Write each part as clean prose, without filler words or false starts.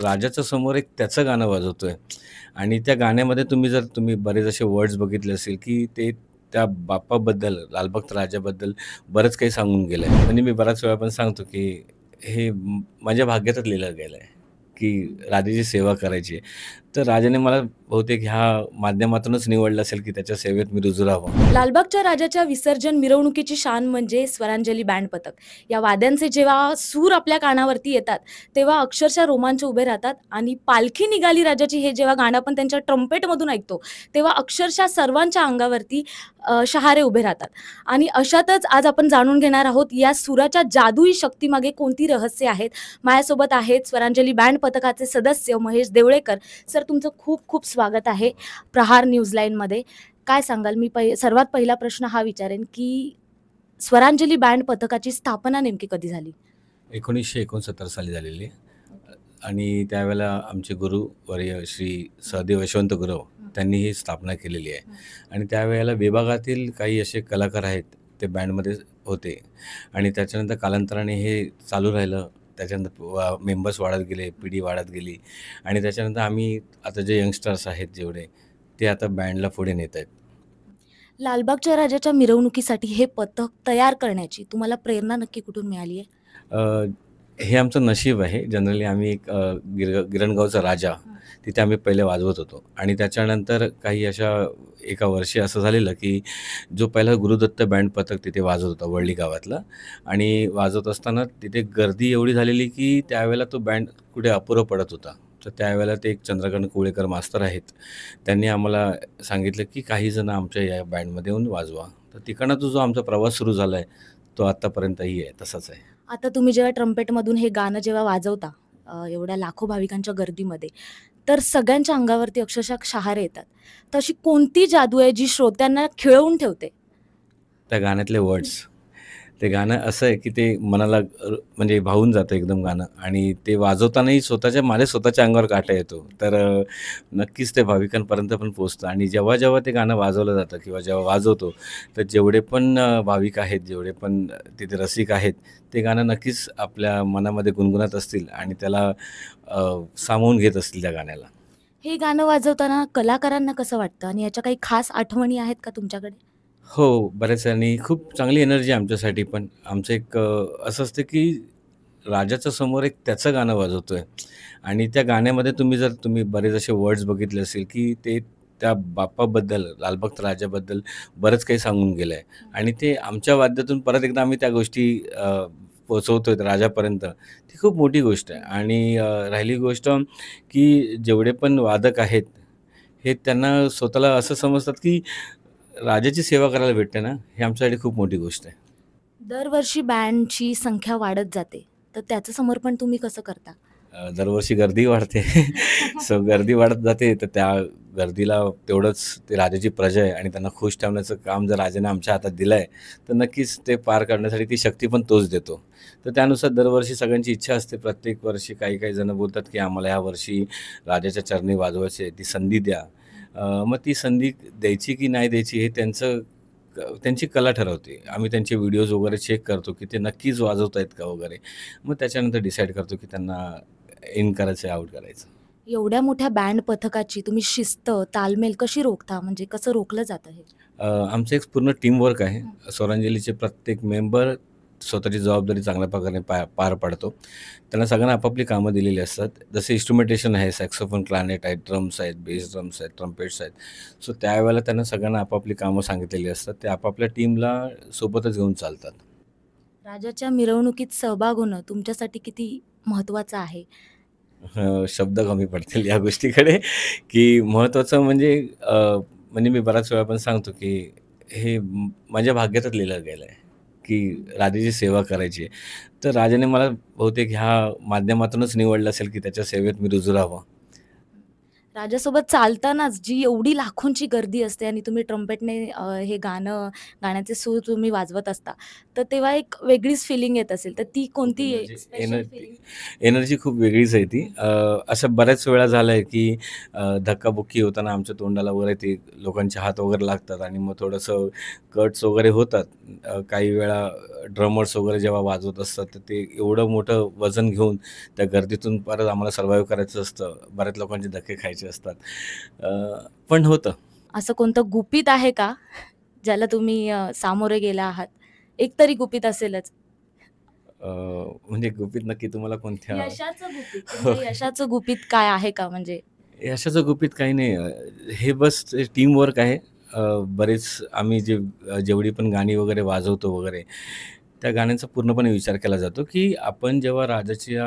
राजाच्या समोर एक त्याचं गाणं वाजवतोय आणि त्या गाण्यामध्ये तुम्ही बरेच असे वर्ड्स बघितले असेल, की ते त्या बाप्पाबद्दल, लालबागच्या राजाबद्दल बरंच काही सांगून गेलंय. म्हणजे मी बराच वेळा पण सांगतो, की हे माझ्या भाग्यातच लिहिलं गेलंय, की राजाची सेवा करायची आहे. तर राजाने मला बहुतेक ह्या माध्यमातूनच निवडलं असेल, की त्याच्या सेवेत मी रुजू राहावं. लालबागच्या राजाच्या विसर्जन मिरवणुकीची शान म्हणजे स्वरांजली बँड पथक. या वाद्यांचे जेव्हा सूर आपल्या कानावरती येतात, तेव्हा अक्षरशः रोमांच उभे राहतात आणि पालखी निघाली राजाची हे जेव्हा गाणं आपण त्यांच्या ट्रम्पेटमधून ऐकतो, तेव्हा अक्षरशः सर्वांच्या अंगावरती शहारे उभे राहतात. आणि अशातच आज आपण जाणून घेणार आहोत या सुराच्या जादुई शक्तीमागे कोणती रहस्य आहेत. माझ्यासोबत आहेत स्वरांजली बँड पथकाचे सदस्य महेश देवळेकर. सर, तुमचं खूप खूप स्वागत आहे प्रहार न्यूज लाईनमध्ये. काय सांगाल? मी सर्वात पहिला प्रश्न हा विचारेन, की स्वरांजली बँड पथकाची स्थापना नेमकी कधी झाली? 1969 साली झालेली आहे. आणि त्यावेळेला आमचे गुरुवर्य श्री सहदेव यशवंत गुरव त्यांनी ही स्थापना केलेली आहे. आणि त्यावेळेला विभागातील काही असे कलाकार आहेत, ते बँडमध्ये होते आणि त्याच्यानंतर कालांतराने हे चालू राहिलं. त्याच्यानंतर मेंबर्स वाढत गेले, पिढी वाढत गेली आणि त्याच्यानंतर आम्ही आता जे यंगस्टर्स आहेत जेवढे, ते आता बँडला पुढे नेत आहेत. लालबागच्या राजाच्या मिरवणुकीसाठी हे पथक तयार करण्याची तुम्हाला प्रेरणा नक्की कुठून मिळाली आहे? अ, हे आमचं नशीब आहे. जनरली आम्ही एक गिरणगावचा राजा तिथे आम्ही पहिले वाजवत होतो आणि त्याच्यानंतर काही अशा एका वर्षी असं झालेलं, की जो पहिला गुरुदत्त बँड पथक तिथे वाजवत होता वडली गावातला आणि वाजवत असताना तिथे गर्दी एवढी झालेली, की त्यावेळेला तो बँड कुठे अपुरा पडत होता. तर त्यावेळेला ते एक चंद्रकांत कुवळेकर मास्तर आहेत. त्यांनी आम्हाला सांगितलं, की काही जण आमच्या या बँडमध्ये येऊन वाजवा. तर तिकडनं तो जो आमचा प्रवास सुरू झाला आहे, तो आत्तापर्यंतही आहे, तसाच आहे. आता तुम्ही जेव्हा ट्रम्पेटमधून हे गाणं जेव्हा वाजवता, एवढ्या लाखो भाविकांच्या गर्दीमध्ये, तर सगळ्यांच्या अंगावरती अक्षरशः शहारे येतात. तर अशी कोणती जादू आहे जी श्रोत्यांना खिळवून ठेवते? त्या गाण्यातले वर्ड्स. ते गाणं असं आहे, की ते मनाला म्हणजे भावून जातं एकदम गाणं आणि ते वाजवतानाही माझ्या स्वतःच्या अंगावर काटा येतो. तर नक्कीच ते भाविकांपर्यंत पण पोहोचतं आणि जेव्हा ते गाणं वाजवलं जातं किंवा जेव्हा वाजवतो, तर जेवढे पण भाविक आहेत, जेवढे पण तिथे रसिक आहेत, ते गाणं नक्कीच आपल्या मनामध्ये गुणगुणत असतील आणि त्याला सामावून घेत असतील त्या गाण्याला. हे गाणं वाजवताना कलाकारांना कसं वाटतं आणि याच्या काही खास आठवणी आहेत का तुमच्याकडे? हो, बऱ्याच आणि खूप चांगली एनर्जी आहे आमच्यासाठी पण. आमचं एक असं असतं की राजाच्या समोर एक त्याचं गाणं वाजवतोय आणि त्या गाण्यामध्ये तुम्ही बरेच असे वर्ड्स बघितले असेल, की ते त्या बाप्पाबद्दल, लालबागच्या राजाबद्दल बरंच काही सांगून गेलं आहे आणि ते आमच्या वाद्यातून परत एकदा आम्ही त्या गोष्टी पोहोचवतोय राजापर्यंत. ती खूप मोठी गोष्ट आहे आणि राहिली गोष्ट की जेवढे पण वादक आहेत, हे त्यांना स्वतःला असं समजतात की राजाची सेवा करायला भेटते ना, हे आमच्यासाठी खूप मोठी गोष्ट आहे. दरवर्षी बँडची संख्या वाढत जाते, तर त्याचं समर्पण तुम्ही कसं करता? दरवर्षी गर्दी वाढते. सो गर्दी वाढत जाते, तर त्या गर्दीला तेवढंच ते राजाची प्रजा आहे आणि त्यांना खुश ठेवण्याचं काम जर राजाने आमच्या हातात दिलं आहे, तर नक्कीच ते पार करण्यासाठी ती शक्ती पण तोच देतो. तर त्यानुसार दरवर्षी सगळ्यांची इच्छा असते. प्रत्येक वर्षी काही-काही जणं बोलतात, की आम्हाला ह्यावर्षी राजाच्या चरणी वाजवायची आहे, ती संधी द्या. मग ती संधी द्यायची की नाही द्यायची हे त्यांची कला ठरवते. आम्ही त्यांचे व्हिडिओज वगैरे चेक करतो, की ते नक्कीच वाजवत आहेत का वगैरे. मग त्याच्यानंतर डिसाईड करतो, की त्यांना इन करायचं आहे, आउट करायचं. एवढ्या मोठ्या बँड पथकाची तुम्ही शिस्त, तालमेल कशी रोखता? म्हणजे कसं रोखलं जातं हे? आमचं एक पूर्ण टीमवर्क आहे. स्वरांजलीचे प्रत्येक मेंबर स्वतःची जबाबदारी चांगल्या प्रकारे पार पाडतो. त्यांना सगळ्यांना आपापली कामं दिलेली असतात. जसे इन्स्ट्रुमेंटेशन आहे, सॅक्सोफोन, क्लारनेट आहेत, ड्रम्स आहेत, बेस ड्रम्स आहेत, ट्रम्पेट्स आहेत. सो त्यावेळेला त्यांना सगळ्यांना आपापली कामं सांगितलेली असतात. ते आपापल्या टीमला सोबतच घेऊन चालतात. राजाच्या मिरवणुकीत सहभाग होणं तुमच्यासाठी किती महत्त्वाचं आहे? शब्द कमी पडतील या गोष्टीकडे, की महत्त्वाचं म्हणजे मी बराच वेळा पण सांगतो, की हे माझ्या भाग्यातच लिहिलं गेलं आहे, की राजाची सेवा करायची आहे. तर राजाने मला बहुतेक ह्या माध्यमातूनच निवडलं असेल, की त्याच्या सेवेत मी रुजू राहावं. राजासोबत चालतानाच जी एवढी लाखोंची गर्दी असते आणि तुम्ही ट्रम्पेटने हे गाण्याचे सूर तुम्ही वाजवत असता, तर तेव्हा एक वेगळीच फिलिंग येत असेल. तर ती खूप कोणती स्पेशल एनर्जी फिलिंग? एनर्जी खूप वेगळीच आहे ती. हं. असं बऱ्याच वेळा झालंय, की धक्काबुक्की होताना आमच्या तोंडाला वगैरे ते लोकांचे हात वगैरे लागतात आणि मग थोडंसं कट्स वगैरे होतात. काही वेळा ड्रमर्स वगैरे जेव्हा वाजवत असतात, तर ते एवढं मोठं वजन घेऊन त्या गर्दीतून परत आम्हाला सर्व्हाईव्ह करायचं असतं. बऱ्याच लोकांचे धक्के खायचे असतात. पण होतं. असं कोणतं गुपित आहे का, ज्याला तुम्ही सामोरे गेला आहात? एक तरी गुपित असेलच. अ, म्हणजे गुपित नक्की तुम्हाला कोणत्या यशाचं गुपित, तुमच्या यशाचं गुपित काय आहे का म्हणजे? यशाचं गुपित काही नाही. हे बस टीमवर्क आहे. बरेच आम्ही जेवढी पण गाणी वगैरे वाजवतो वगैरे, त्या गाण्यांचा पूर्णपणे विचार केला जातो, की आपण जेव्हा राजाच्या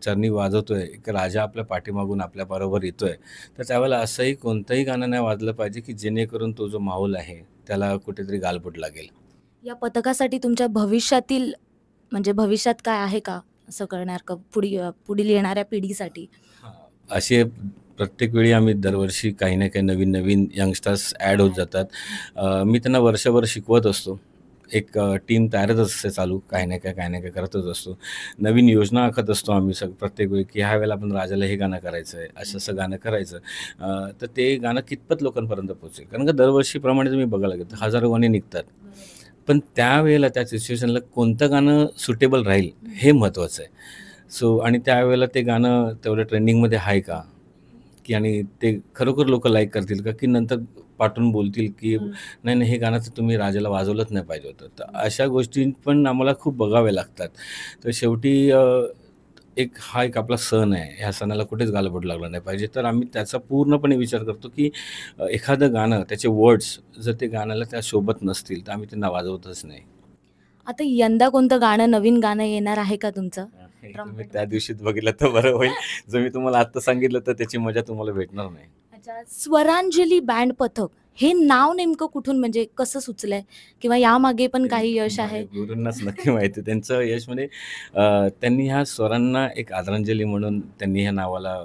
चरणी वाजवतोय, एक राजा आपल्या पाठीमागून आपल्याबरोबर येतोय, तर त्यावेळेला असंही कोणतंही गाणं नाही वाजलं पाहिजे, की जेणेकरून तो जो माहोल आहे, त्याला कुठेतरी गालबोट लागेल. या पथकासाठी तुमच्या भविष्यातील म्हणजे भविष्यात काय आहे का असं करणार का पुढील येणाऱ्या पिढीसाठी? हां, असे प्रत्येक वेळी आम्ही दरवर्षी काही ना काही नवीन-नवीन यंगस्टर्स ॲड होत ॲड जातात. करतात. मी त्यांना वर्षभर शिकवत असतो. एक टीम तयारच असते चालू, काही ना काही, काही ना काही करतच असतो. नवीन योजना आखत असतो आम्ही प्रत्येक वेळी, की ह्या वेळेला आपण राजाला हे गाणं करायचं आहे, असं-असं गाणं करायचं. तर ते गाणं कितपत लोकांपर्यंत पोहोचेल. कारण का दरवर्षीप्रमाणे तुम्ही बघायला गेलं तर हजारो गाणी निघतात. पण त्यावेळेला त्या सिच्युएशनला कोणतं गाणं सुटेबल राहील हे महत्त्वाचं आहे. सो आणि त्यावेळेला ते गाणं तेवढं ट्रेंडिंगमध्ये आहे का? की आणि ते खरोखर लोकं लाईक करतील का? की नंतर पाठवून बोलतील, की नाही, नाही हे गाणं तर तुम्ही राजाला वाजवलंच नाही पाहिजे होतं. तर अशा गोष्टी पण आम्हाला खूप बघाव्या लागतात. तर शेवटी एक आपला सण आहे. ह्या सणाला कुठेच गालबोट लागला नाही पाहिजे. तर आम्ही त्याचा पूर्णपणे विचार करतो, की एखादं गाणं त्याचे वर्ड्स जर ते गाण्याला त्या शोभत नसतील, तर आम्ही त्यांना वाजवतच नाही. आता यंदा कोणतं नवीन गाणं येणार आहे का तुमचं? हे तुम्ही त्या ट्रम्पेटमध्ये. दिवशीच बघितलं तर बरं होईल. जर मी तुम्हाला आत्ता सांगितलं तर त्याची मजा तुम्हाला भेटणार नाही. अच्छा, स्वरांजली बँड पथक हे नाव नेमकं कुठून म्हणजे कसं सुचलंय? किंवा यामागे पण ते काही यश माझ्या आहे? गुरूंनाच नक्की माहिती आहे. त्यांचं यश म्हणजे त्यांनी ह्या स्वरांना एक आदरांजली म्हणून त्यांनी ह्या नावाला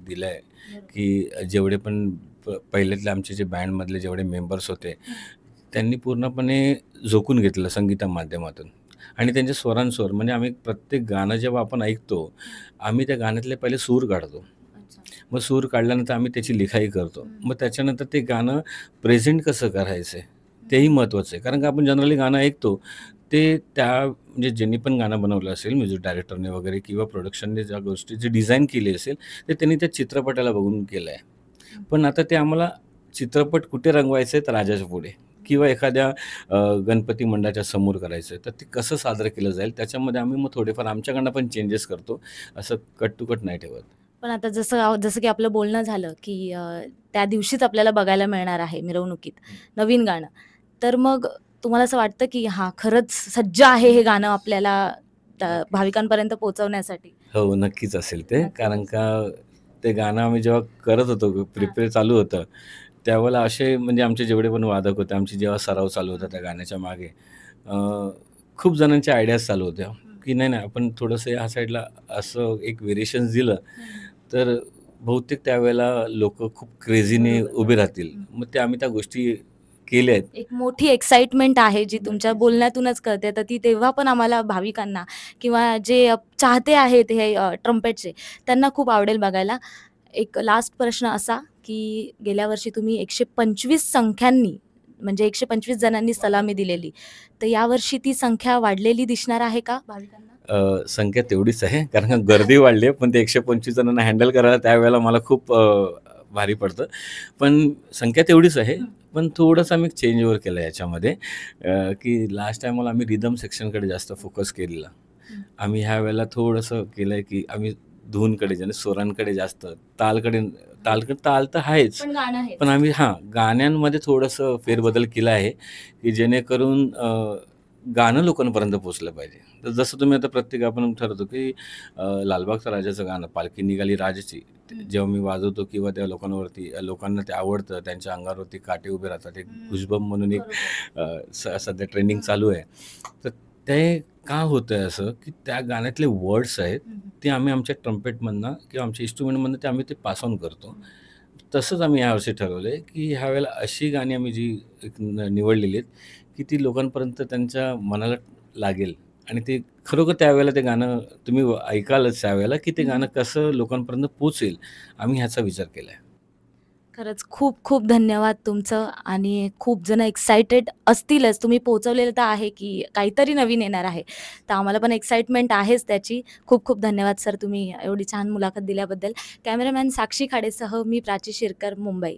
दिलंय, बरोबर. की जेवढे पण पहिल्यातले आमचे जे बँडमधले जेवढे मेंबर्स होते, त्यांनी पूर्णपणे झोकून घेतलं संगीता माध्यमातून आणि त्यांचे स्वरांस्वर म्हणजे आम्ही प्रत्येक गाणं जेव्हा आपण ऐकतो, आम्ही त्या गाण्यातले पहिले सूर काढतो. अच्छा. मग सूर काढल्यानंतर आम्ही त्याची लिखाई करतो. मग त्याच्यानंतर ते गाणं प्रेझेंट कसं करायचं आहे, तेही महत्त्वाचं आहे. कारण का आपण जनरली गाणं ऐकतो, ते म्हणजे ज्यांनी पण गाणं बनवलं असेल, म्युझिक डायरेक्टरने वगैरे किंवा प्रोडक्शनने ज्या गोष्टी जी डिझाइन केली असेल, ते त्यांनी त्या चित्रपटाला बघून केलं आहे. पण आता ते आम्हाला चित्रपट कुठे रंगवायचे आहेत? राजाच्या पुढे किंवा एखाद्या गणपती मंडळाच्या समोर करायचं आहे. तर ते कसं साजरं केलं जाईल, त्याच्यामध्ये आम्ही मग थोडेफार आमच्याकडनं पण चेंजेस करतो. असं कट टू कट नाही ठेवत. पण आता जसं जसं की आपलं बोलणं झालं, की त्या दिवशीच आपल्याला बघायला मिळणार आहे मिरवणुकीत नवीन गाणं. तर मग तुम्हाला असं वाटतं, की हां, खरंच सज्ज आहे हे गाणं आपल्याला नक्कीच. भाविकांपर्यंत पोहोचवण्यासाठी? हो, नक्कीच असेल ते. नक्कीच कारण असेल. का ते गाणं आम्ही जेव्हा करत होतो, हां. प्रिपेअर चालू होतं, त्यावेळेला असे म्हणजे आमचे जेवढे पण वादक होते, आमची जेव्हा सराव चालू होता त्या गाण्याच्या मागे, अ, खूप जणांच्या आयडियाज चालू होत्या, की नाही, नाही आपण थोडंसं ह्या साईडला असं एक व्हेरिएशन्स दिलं, तर बहुतेक त्यावेळेला लोकं खूप क्रेझीने बरोबर, उभे बरोबर. राहतील. मग त्या आम्ही त्या गोष्टी केल्या आहेत. एक मोठी एक्साइटमेंट आहे जी तुमच्या नक्कीच. बोलण्यातूनच कळते. तर ती तेव्हा पण आम्हाला भाविकांना किंवा जे चाहते आहेत हे ट्रम्पेटचे त्यांना खूप आवडेल बघायला. एक लास्ट प्रश्न असा, की गेल्या वर्षी तुम्ही 125 संख्यांनी म्हणजे 125 जणांनी सलामी दिलेली. तर यावर्षी ती संख्या वाढलेली दिसणार आहे का भाविकांना? संख्या तेवढीच आहे. कारण का गर्दी वाढली आहे, पण ते 125 जणांना हँडल करायला त्यावेळेला मला खूप भारी पडतं. पण संख्या तेवढीच आहे. पण थोडंसं आम्ही चेंज ओव्हर केलं याच्यामध्ये, की लास्ट टाईमला आम्ही रिदम सेक्शनकडे जास्त फोकस केलेला. आम्ही ह्या वेळेला थोडंसं केलंय, की आम्ही धूनकडे म्हणजे स्वरांकडे जास्त, तालकडे ताल तर आहेच. पण गाणं हेच. पण आम्ही गाण्यांमध्ये थोडंसं फेरबदल केला आहे, की जेणेकरून गाणं लोकांपर्यंत पोहोचलं पाहिजे. तर जसं तुम्ही आता प्रत्येक आपण ठरवतो, की लालबागच्या राजाचं गाणं पालखी निघाली राजाची. जेव्हा मी वाजवतो किंवा त्या लोकांना ते आवडतं, त्यांच्या अंगावरती काटे उभे राहतात. एक गुजबम म्हणून एक सध्या ट्रेंडिंग चालू आहे. तर ते का होतंय असं, की त्या गाण्यातले वर्ड्स आहेत, ते आम्ही आमच्या ट्रम्पेटमधनं किंवा आमच्या इन्स्ट्रुमेंटमधनं ते आम्ही ते पास ऑन करतो. तसंच आम्ही यावर्षी ठरवलं आहे, की ह्यावेळेला अशी गाणी आम्ही जी एक निवडलेली आहेत, की ती लोकांपर्यंत त्यांच्या मनाला लागेल आणि ते खरोखर त्यावेळेला ते गाणं तुम्ही ऐकालच त्यावेळेला, की ते गाणं कसं लोकांपर्यंत पोहोचेल, आम्ही ह्याचा विचार केला आहे. खरंच खूप खूप धन्यवाद तुमचं आणि खूप जण एक्साइटेड असतीलच. तुम्ही पोहोचवलेलं तर आहे, की काहीतरी नवीन येणार आहे. तर आम्हाला पण एक्साइटमेंट आहेच त्याची. खूप खूप धन्यवाद सर तुम्ही एवढी छान मुलाखत दिल्याबद्दल. कॅमेरामॅन साक्षी खाडेसह मी प्राची शिरकर, मुंबई.